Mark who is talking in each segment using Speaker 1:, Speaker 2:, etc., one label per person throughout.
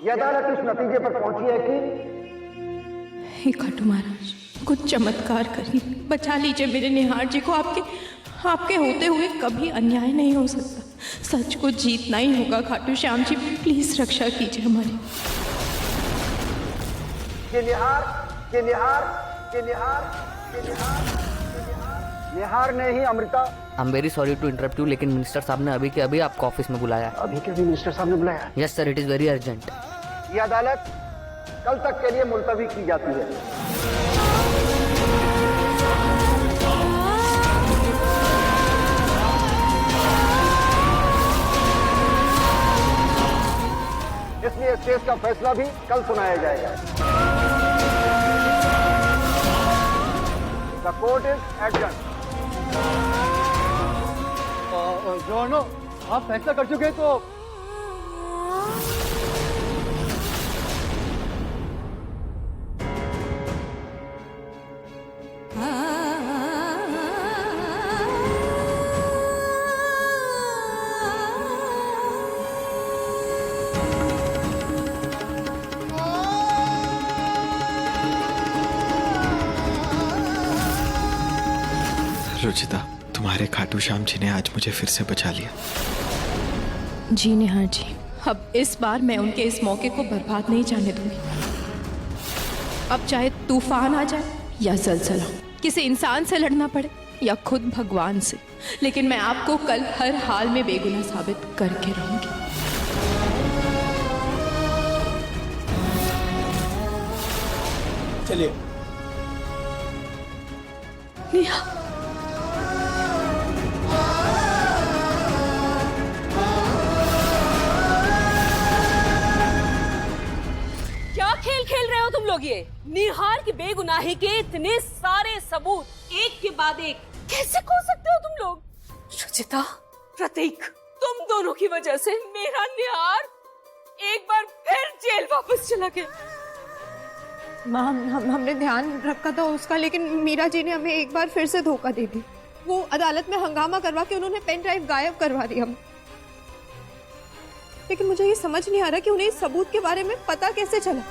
Speaker 1: ये अदालत इस नतीजे पर पहुंची है कि
Speaker 2: हे खाटू महाराज, कुछ चमत्कार करिए, बचा लीजिए मेरे निहार जी को। आपके होते हुए कभी अन्याय नहीं हो सकता। सच को जीतना ही होगा खाटू श्याम जी, प्लीज रक्षा कीजिए हमारी।
Speaker 1: ये निहार ये निहार ये निहार ये निहार निहार ने ही Amrita.
Speaker 3: I am very sorry to interrupt you, लेकिन मिनिस्टर साहब ने अभी के अभी आपको ऑफिस में बुलाया।
Speaker 1: अभी के भी मिनिस्टर साहब ने बुलाया?
Speaker 3: Yes sir, it is very urgent.
Speaker 1: ये अदालत कल तक के लिए मुलतवी की जाती है। इसलिए इस केस का फैसला भी कल सुनाया जाएगा। The court is adjourn. आप फैसला कर चुके तो
Speaker 4: रुचिता, तुम्हारे खाटू श्याम जी ने आज मुझे फिर से बचा लिया।
Speaker 2: जी निहार जी, अब इस बार मैं उनके इस मौके को बर्बाद नहीं जाने दूंगी। अब चाहे तूफान आ जाए या ज़लज़ला, किसी इंसान से लड़ना पड़े या खुद भगवान से, लेकिन मैं आपको कल हर हाल में बेगुनाह साबित करके रहूंगी।
Speaker 1: चलिए।
Speaker 2: नेहा,
Speaker 5: खेल रहे हो तुम लोग? ये निहार की बेगुनाही के इतने सारे सबूत एक के बाद एक कैसे खो सकते हो तुम लोग? रुचिता, प्रतीक, तुम दोनों की वजह से मेरा निहार एक बार फिर जेल वापस चला गया।
Speaker 2: माँ, हमने ध्यान रखा था उसका, लेकिन मीरा जी ने हमें एक बार फिर से धोखा दे दी। वो अदालत में हंगामा करवा के उन्होंने पेन ड्राइव गायब करवा दिया। लेकिन मुझे ये समझ नहीं आ रहा कि उन्हें इस सबूत के बारे में पता कैसे चला।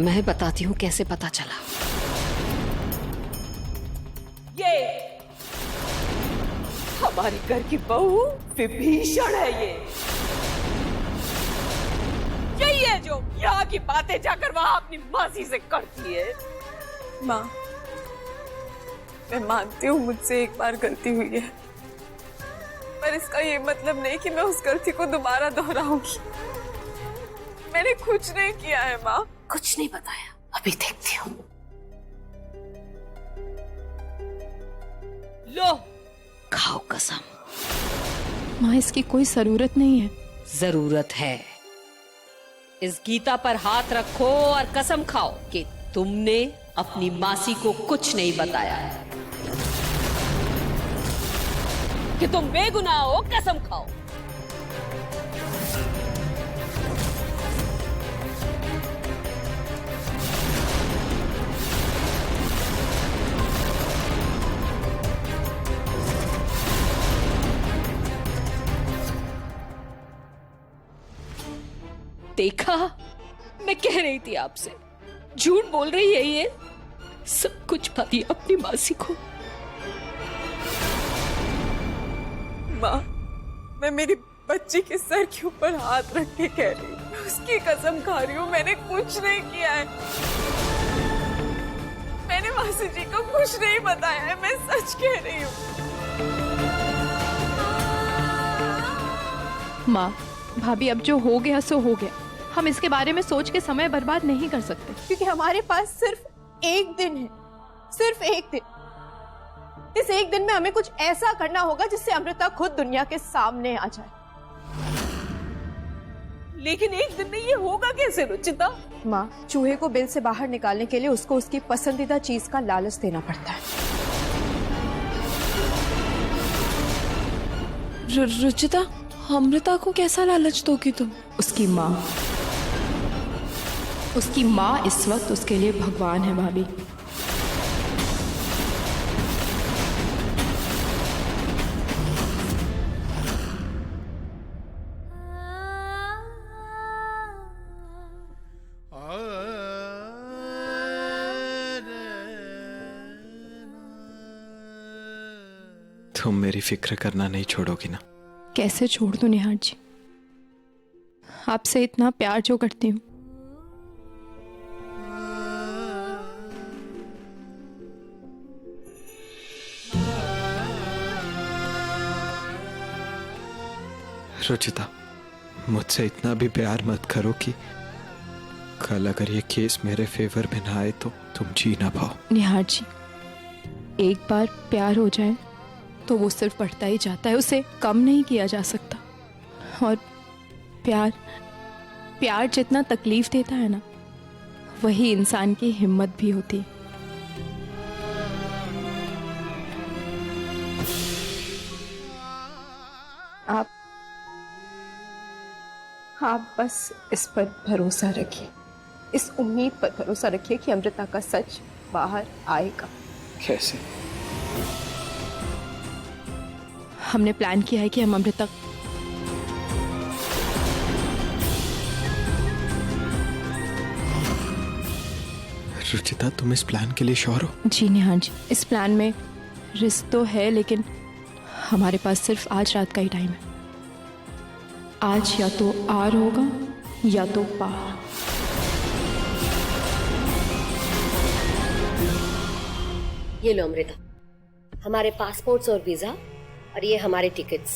Speaker 5: मैं बताती हूँ कैसे पता चला। ये हमारे घर की बहू विभीषण है। ये यही है जो यहाँ की बातें जाकर वहां अपनी मासी से करती है।
Speaker 6: माँ, मैं मानती हूँ मुझसे एक बार गलती हुई है, पर इसका ये मतलब नहीं कि मैं उस गलती को दोबारा दोहराऊंगी। मैंने कुछ नहीं किया है माँ।
Speaker 5: कुछ नहीं बताया, अभी देखती हूँ। लो, खाओ कसम।
Speaker 2: माँ, इसकी कोई जरूरत नहीं है।
Speaker 5: जरूरत है। इस गीता पर हाथ रखो और कसम खाओ कि तुमने अपनी मासी को कुछ नहीं बताया है, कि तुम बेगुनाह हो। कसम खाओ। देखा, मैं कह रही थी आपसे, झूठ बोल रही है ये। सब कुछ पता अपनी मासी को।
Speaker 6: माँ, मैं मेरी बच्ची के सर के ऊपर हाथ रख के कह रही हूँ, उसकी कसम खा रही हूँ, मैंने कुछ नहीं किया है। मैंने मासी जी को कुछ नहीं बताया है, मैं सच कह रही हूँ।
Speaker 2: माँ, भाभी, अब जो हो गया सो हो गया। हम इसके बारे में सोच के समय बर्बाद नहीं कर सकते, क्योंकि हमारे पास सिर्फ एक दिन है, सिर्फ एक दिन। इस एक दिन में हमें कुछ ऐसा करना होगा जिससे अमृता खुद दुनिया के सामने आ जाए।
Speaker 5: लेकिन एक दिन में ये होगा कैसे रुचिता?
Speaker 2: माँ, चूहे को बिल से बाहर निकालने के लिए उसको उसकी पसंदीदा चीज का लालच देना पड़ता है।
Speaker 6: रुचिता, अमृता को कैसा लालच दोगी तुम?
Speaker 2: उसकी माँ, उसकी माँ इस वक्त उसके लिए भगवान है भाभी।
Speaker 4: तुम मेरी फिक्र करना नहीं छोड़ोगी ना?
Speaker 2: कैसे छोड़ दूं निहार जी, आपसे इतना प्यार जो करती हूँ।
Speaker 4: रुचिता, मुझसे इतना भी प्यार मत करो कि कल अगर ये केस मेरे फेवर में ना आए तो तुम जी ना पाओ।
Speaker 2: निहार जी, एक बार प्यार हो जाए तो वो सिर्फ बढ़ता ही जाता है, उसे कम नहीं किया जा सकता। और प्यार जितना तकलीफ देता है ना, वही इंसान की हिम्मत भी होती है। आप बस इस पर भरोसा रखिए, इस उम्मीद पर भरोसा रखिए कि अमृता का सच बाहर आएगा।
Speaker 4: कैसे?
Speaker 2: हमने प्लान किया है कि हम अमृता
Speaker 4: रुचिता, तुम इस प्लान के लिए श्योर हो?
Speaker 2: जी निहार जी, इस प्लान में रिस्क तो है, लेकिन हमारे पास सिर्फ आज रात का ही टाइम है। आज या तो आर होगा या तो पार।
Speaker 7: ये लो अमृता, हमारे पासपोर्ट्स और वीजा, और ये हमारे टिकट्स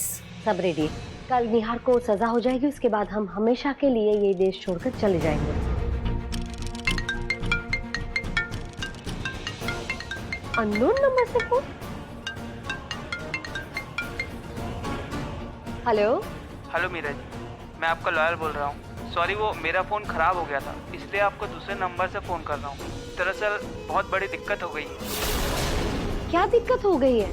Speaker 7: सब रेडी। कल निहार को सजा हो जाएगी, उसके बाद हम हमेशा के लिए ये देश छोड़कर चले जाएंगे। अननोन नंबर से phone. Hello
Speaker 8: hello Meera ji, मैं आपका लॉयर बोल रहा हूँ। सॉरी, वो मेरा फ़ोन ख़राब हो गया था, इसलिए आपको दूसरे नंबर से फ़ोन कर रहा हूँ। दरअसल बहुत बड़ी दिक्कत हो गई है।
Speaker 7: क्या दिक्कत हो गई है?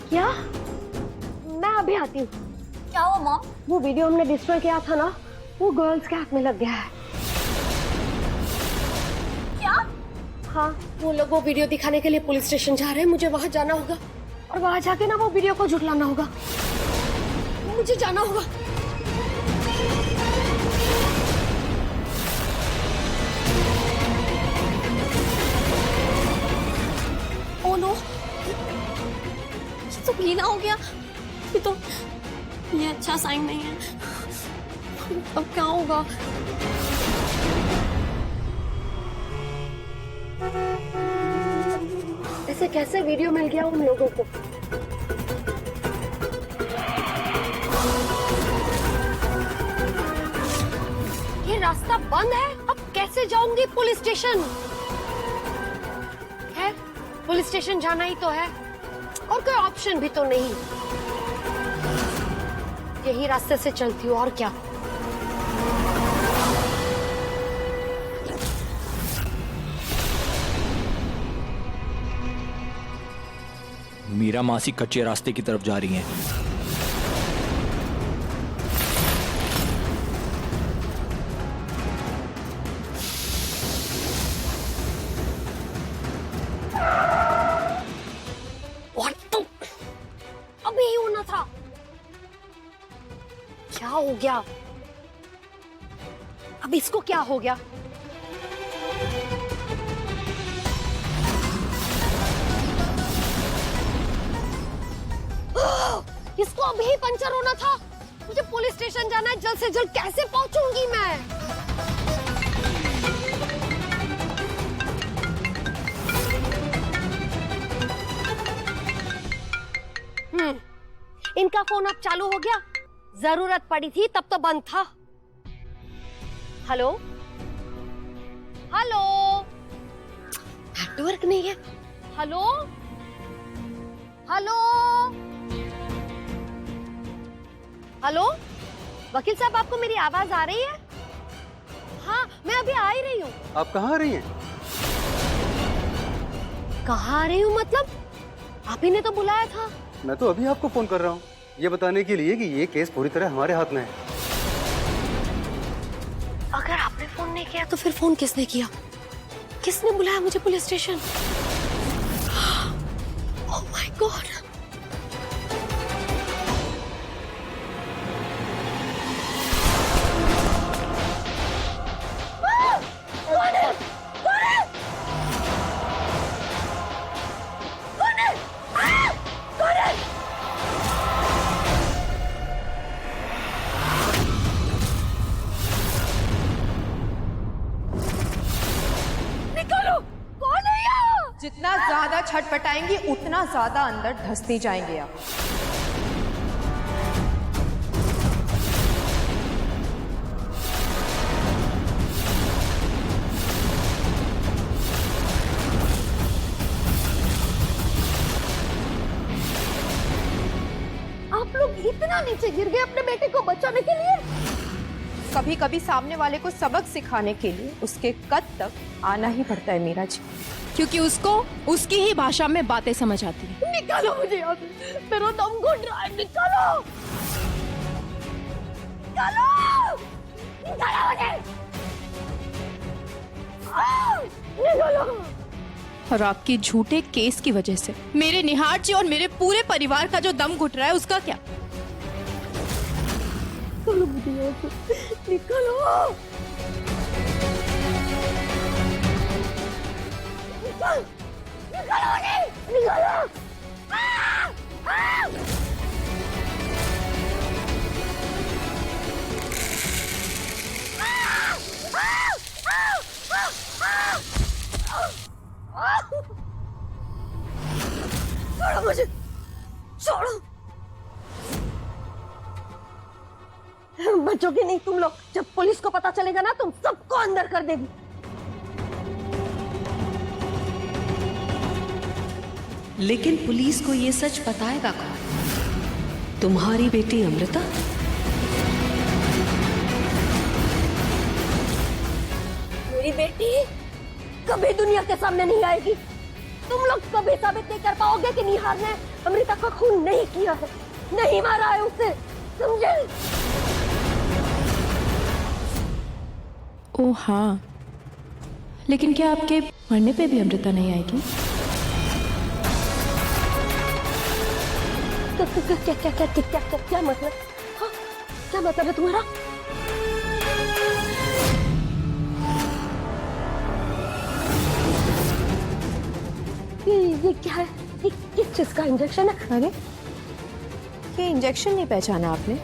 Speaker 7: क्या? मैं अभी आती हूँ। क्या हुआ मॉम? वो वीडियो हमने डिस्ट्रॉय किया था ना, वो गर्ल्स के हाथ में लग गया है। क्या? हाँ, वो लोग वो वीडियो दिखाने के लिए पुलिस स्टेशन जा रहे हैं। मुझे वहां जाना होगा और वहां जाके ना वो वीडियो को झुठलाना होगा। मुझे जाना होगा। ओ नो, ये तो गीला हो गया। ये अच्छा साइन नहीं है। अब क्या होगा? ऐसे कैसे वीडियो मिल गया उन लोगों को? ये रास्ता बंद है, अब कैसे जाऊंगी पुलिस स्टेशन? है, पुलिस स्टेशन जाना ही तो है, और कोई ऑप्शन भी तो नहीं। यही रास्ते से चलती हूँ, और क्या।
Speaker 9: मीरा मासी कच्चे रास्ते की तरफ जा रही हैं।
Speaker 7: अभी ही होना था। क्या हो गया? अब इसको क्या हो गया? इसको अभी ही पंचर होना था। मुझे पुलिस स्टेशन जाना है, जल्द से जल्द कैसे पहुंचूंगी मैं? इनका फोन अब चालू हो गया। जरूरत पड़ी थी तब तो बंद था। हेलो हेलो, नेटवर्क नहीं है। हेलो हेलो हेलो, वकील साहब, आपको मेरी आवाज आ रही है? हाँ, मैं अभी आ ही रही हूँ।
Speaker 1: आप कहाँ आ रही हैं?
Speaker 7: कहाँ आ रही हूँ मतलब? आप ही ने तो बुलाया था।
Speaker 1: मैं तो अभी आपको फोन कर रहा हूँ, ये बताने के लिए कि ये केस पूरी तरह हमारे हाथ में है।
Speaker 7: अगर आपने फोन नहीं किया तो फिर फोन किसने किया? किसने बुलाया मुझे police station? Oh my God!
Speaker 2: जितना ज्यादा छटपटाएंगी उतना ज्यादा अंदर धंसते जाएंगे आप।
Speaker 7: आप लोग इतना नीचे गिर गए अपने बेटे को बचाने के लिए?
Speaker 2: कभी कभी सामने वाले को सबक सिखाने के लिए उसके कद तक आना ही पड़ता है मीरा जी, क्योंकि उसको उसकी ही भाषा में बातें समझ आती हैं।
Speaker 7: निकालो मुझे यहाँ से, मेरा दम घुट रहा है। निकालो, निकालो, निकालो मुझे। निकालो।
Speaker 2: और आपकी झूठे केस की वजह से मेरे निहार जी और मेरे पूरे परिवार का जो दम घुट रहा है उसका क्या?
Speaker 7: निकालो मुझे यहाँ से, निकालो। निकालो मुझे, निकालो। छोड़ो मुझे, छोड़ो। बच्चों की नहीं तुम लोग, जब पुलिस को पता चलेगा ना तुम सबको अंदर कर देगी।
Speaker 5: लेकिन पुलिस को ये सच बताएगा कौन? तुम्हारी बेटी अमृता?
Speaker 7: मेरी बेटी कभी दुनिया के सामने नहीं आएगी। तुम लोग कभी साबित नहीं कर पाओगे कि निहार ने अमृता का खून नहीं किया है, नहीं मारा है उसे, समझे?
Speaker 2: ओ हाँ, लेकिन क्या आपके मरने पे भी अमृता नहीं आएगी?
Speaker 7: क्या मतलब? हाँ, क्या मतलब है तुम्हारा? ये क्या है? ये किस चीज का इंजेक्शन है?
Speaker 2: अरे ये इंजेक्शन नहीं पहचाना आपने?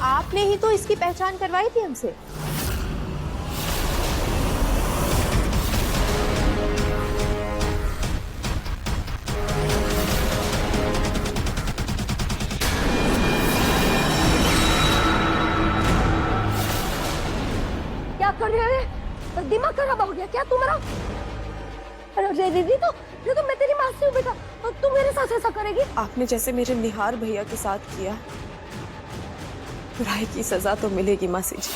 Speaker 2: आपने ही तो इसकी पहचान करवाई थी हमसे।
Speaker 7: क्या कर रहे हैं? दिमाग खराब हो गया क्या तुम्हारा? अरे दीदी तो मैं तेरी माँ से हूँ बेटा, और तू मेरे साथ ऐसा करेगी?
Speaker 6: आपने जैसे मेरे निहार भैया के साथ किया, बुराई की सजा तो मिलेगी मासी जी।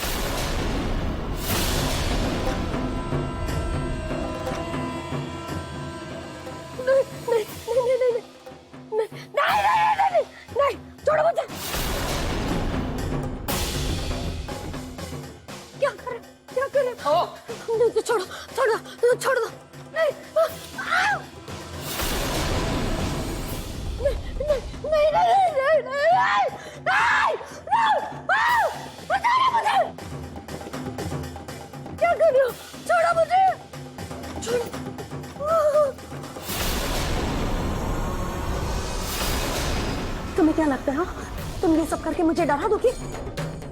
Speaker 7: नहीं, छोड़ो मुझे। क्या करे? नहीं, छोड़ दो। नहीं, क्या कर रहे हो? छोड़ो मुझे, तुम्हें क्या लगता है तुम ये सब करके मुझे डरा दोगी?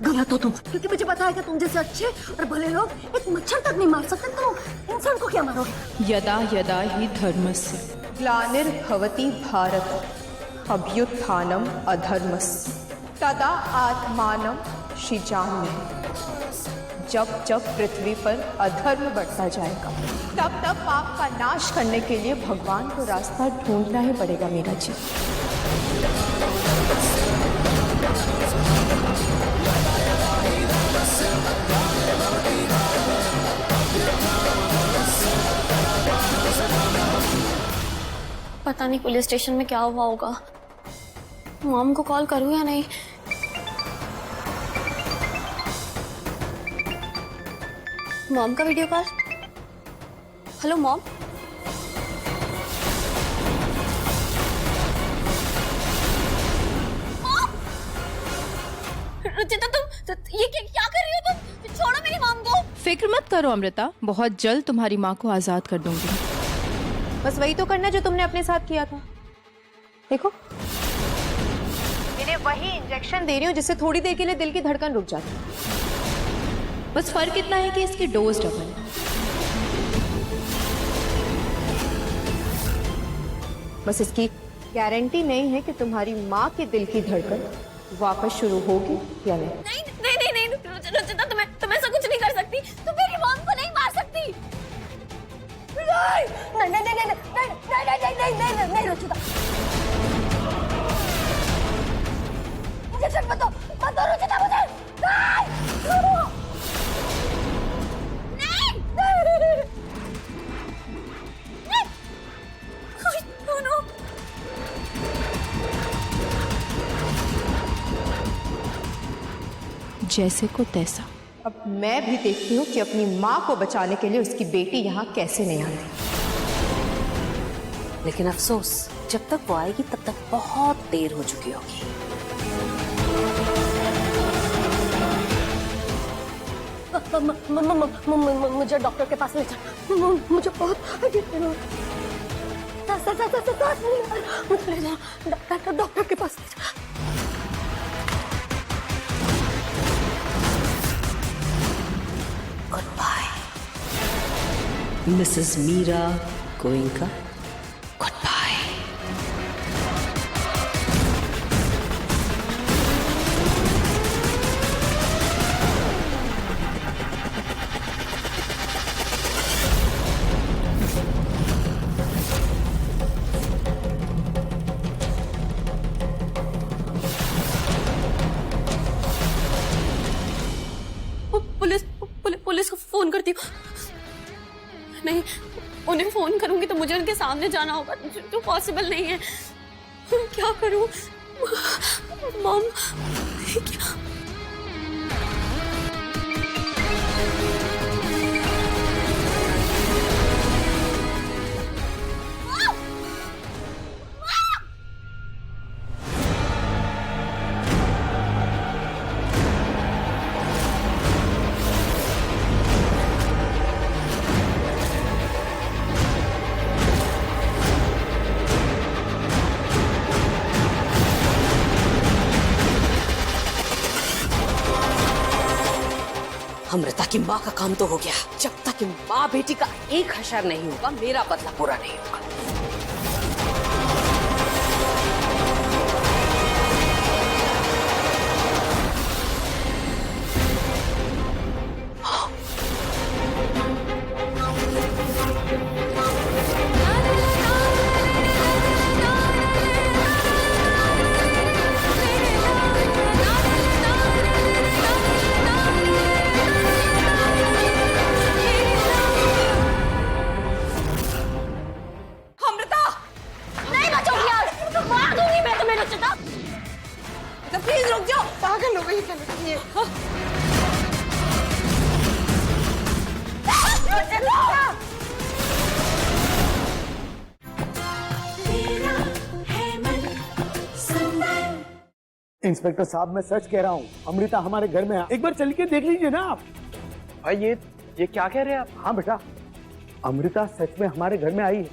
Speaker 7: गलत हो तुम, क्योंकि मुझे पता है कि तुम जैसे अच्छे और भले लोग एक मच्छर तक नहीं मार सकते, तो इंसान को क्या मारोगे?
Speaker 2: यदा यदा ही धर्मस्य ग्लानिर्भवति भारत अभ्युत्थानम अधर्मस्य तदा आत्मानं सृजाम्यहम्। जब जब पृथ्वी पर अधर्म बढ़ता जाएगा तब तब पाप का नाश करने के लिए भगवान को रास्ता ढूंढना ही पड़ेगा मीरा जी।
Speaker 10: पता नहीं पुलिस स्टेशन में क्या हुआ होगा। मॉम को कॉल करूं या नहीं? मॉम का video call. Hello mom. Ruchita तुम ये क्या कर रही हो? तुम छोड़ो मेरी मॉम को।
Speaker 2: फिक्र मत करो अमृता, बहुत जल्द तुम्हारी माँ को आजाद कर दूंगी। बस वही तो करना जो तुमने अपने साथ किया था। देखो इन्हें वही इंजेक्शन दे रही हूँ जिससे थोड़ी देर के लिए दिल की धड़कन रुक जाती है। बस फर्क इतना है कि इसकी डोज डबल है। बस इसकी गारंटी नहीं है कि तुम्हारी माँ के दिल की धड़कन वापस शुरू होगी या नहीं।
Speaker 10: नहीं नहीं नहीं नहीं रुचिता, तुम ऐसा कुछ नहीं कर सकती। तुम मेरी मॉम को नहीं मार सकती। नहीं नहीं नहीं नहीं नहीं नहीं नहीं नहीं नहीं रुचिता, मुझे मत दो रुचिता, मुझे नहीं नहीं।
Speaker 2: जैसे को तैसा। अब मैं भी देखती हूँ कि अपनी माँ को बचाने के लिए उसकी बेटी यहाँ कैसे नहीं आती।
Speaker 5: लेकिन अफसोस, जब तक वो आएगी तब तक बहुत देर हो चुकी होगी।
Speaker 10: मुझे डॉक्टर के पास ले जाओ, मुझे बहुत मुझे ले जाओ डॉक्टर के पास ले जाओ।
Speaker 5: Goodbye Mrs Meera Goenka, goodbye.
Speaker 10: Police को फोन करती हूँ। नहीं, उन्हें फोन करूंगी तो मुझे उनके सामने जाना होगा, जो पॉसिबल नहीं है। क्या करूं? मॉम क्या?
Speaker 5: अमृता की माँ का काम तो हो गया। जब तक माँ बेटी का एक हशर नहीं होगा, मेरा बदला पूरा नहीं होगा।
Speaker 6: प्लीज रुक जाओ, पागल हो गई क्या लगती है?
Speaker 1: इंस्पेक्टर साहब, मैं सच कह रहा हूँ, अमृता हमारे घर में है। एक बार चल के देख लीजिए ना आप।
Speaker 8: भाई ये क्या कह रहे हैं आप?
Speaker 1: हाँ बेटा, अमृता सच में हमारे घर में आई है।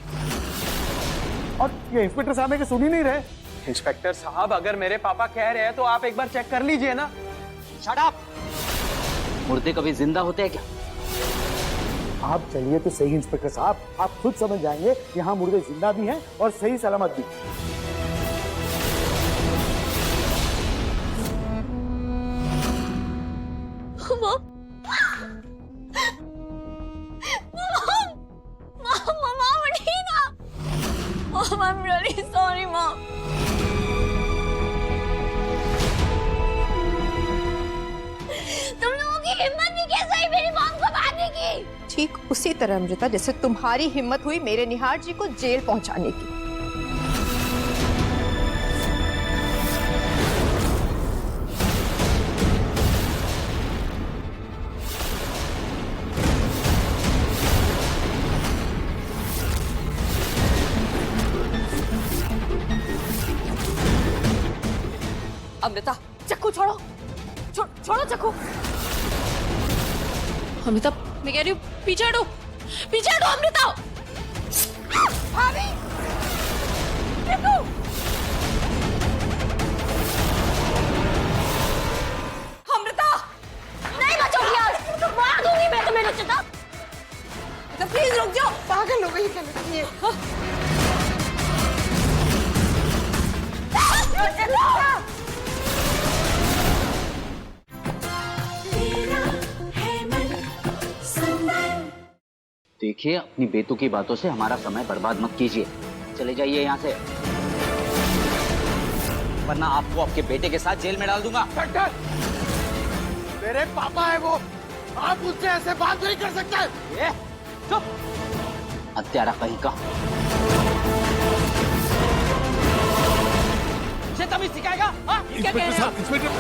Speaker 1: और ये इंस्पेक्टर साहब है कि सुन ही नहीं रहे।
Speaker 8: इंस्पेक्टर साहब, अगर मेरे पापा कह रहे हैं तो आप एक बार चेक कर लीजिए ना।
Speaker 3: Shut up! मुर्दे कभी जिंदा होते हैं क्या?
Speaker 1: आप चलिए तो सही इंस्पेक्टर साहब, आप खुद समझ जाएंगे यहाँ मुर्दे जिंदा भी हैं और सही सलामत भी।
Speaker 10: I'm really sorry, Mom. तुम लोगों की हिम्मत भी कैसे हुई मेरी मॉम को मारने की?
Speaker 2: ठीक उसी तरह अमृता, जैसे तुम्हारी हिम्मत हुई मेरे निहार जी को जेल पहुंचाने की।
Speaker 5: अमृता, चक्कू छोड़ो, छोड़ो चक्कू।
Speaker 2: अमृता, मैं कह रही हूँ पीछे हटो अमृता।
Speaker 5: भाभी, चक्कू। अमृता,
Speaker 10: नहीं बचोगी यार, तो मार दूंगी मैं तुम्हें रुचिता।
Speaker 6: प्लीज रुक जाओ, पागल हो गई क्या लगती है?
Speaker 11: देखिए, अपनी बेतुकी बातों से हमारा समय बर्बाद मत कीजिए। चले जाइए यहाँ से, वरना आपको आपके बेटे के साथ जेल में डाल दूंगा।
Speaker 1: मेरे पापा है वो, आप उससे ऐसे बात नहीं कर सकते।
Speaker 11: ये चुप, हत्यारा कहीं का। ये तभी सिखाएगा? हाँ? ये क्या कह रहे हो?
Speaker 12: इंस्पेक्टर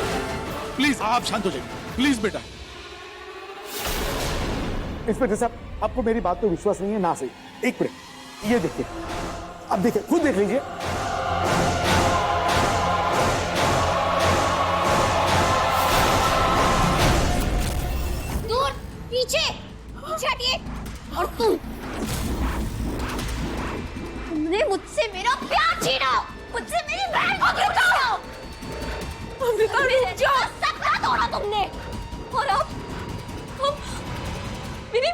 Speaker 12: प्लीज आप शांत हो जाइए, प्लीज बेटा।
Speaker 13: इंस्पेक्टर साहब, आपको मेरी बात पे विश्वास नहीं है ना? सही, एक मिनट, ये देखिए, अब देखिए, खुद देख लीजिए।
Speaker 10: दूर, पीछे हटिए। और तुमने मुझसे मेरा प्यार छीना, मुझसे मेरी बहन को छीना। अमृता, सपना तोड़ा तुमने, और अब मेरी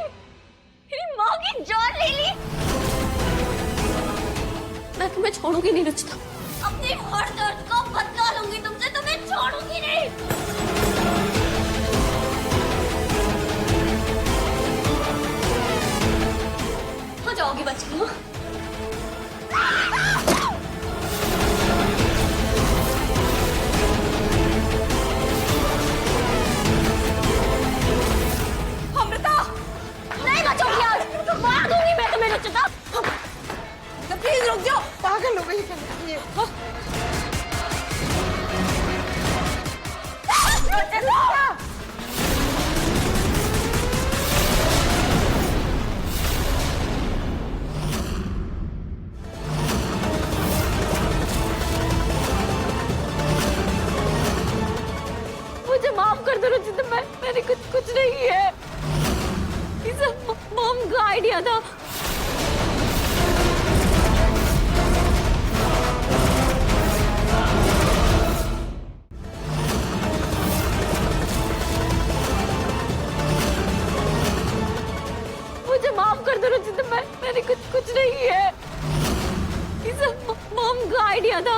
Speaker 10: माँ की जान ले ली। मैं तुम्हें छोड़ूंगी नहीं रुचिता, अपने हर दर्द का बदला लूंगी तुमसे, तुम्हें छोड़ूंगी नहीं। हो जाओगी बच के। नहीं बचोगी आज, मार दूंगी मैं तुम्हें रुचिता। प्लीज रुक जाओ, पागल हो गई। मुझे माफ कर दो रुचिता, मैंने कुछ नहीं है। ये सब मॉम का आइडिया था। मुझे माफ कर दो रुचिता, मैंने कुछ नहीं है। ये सब मॉम का आइडिया था।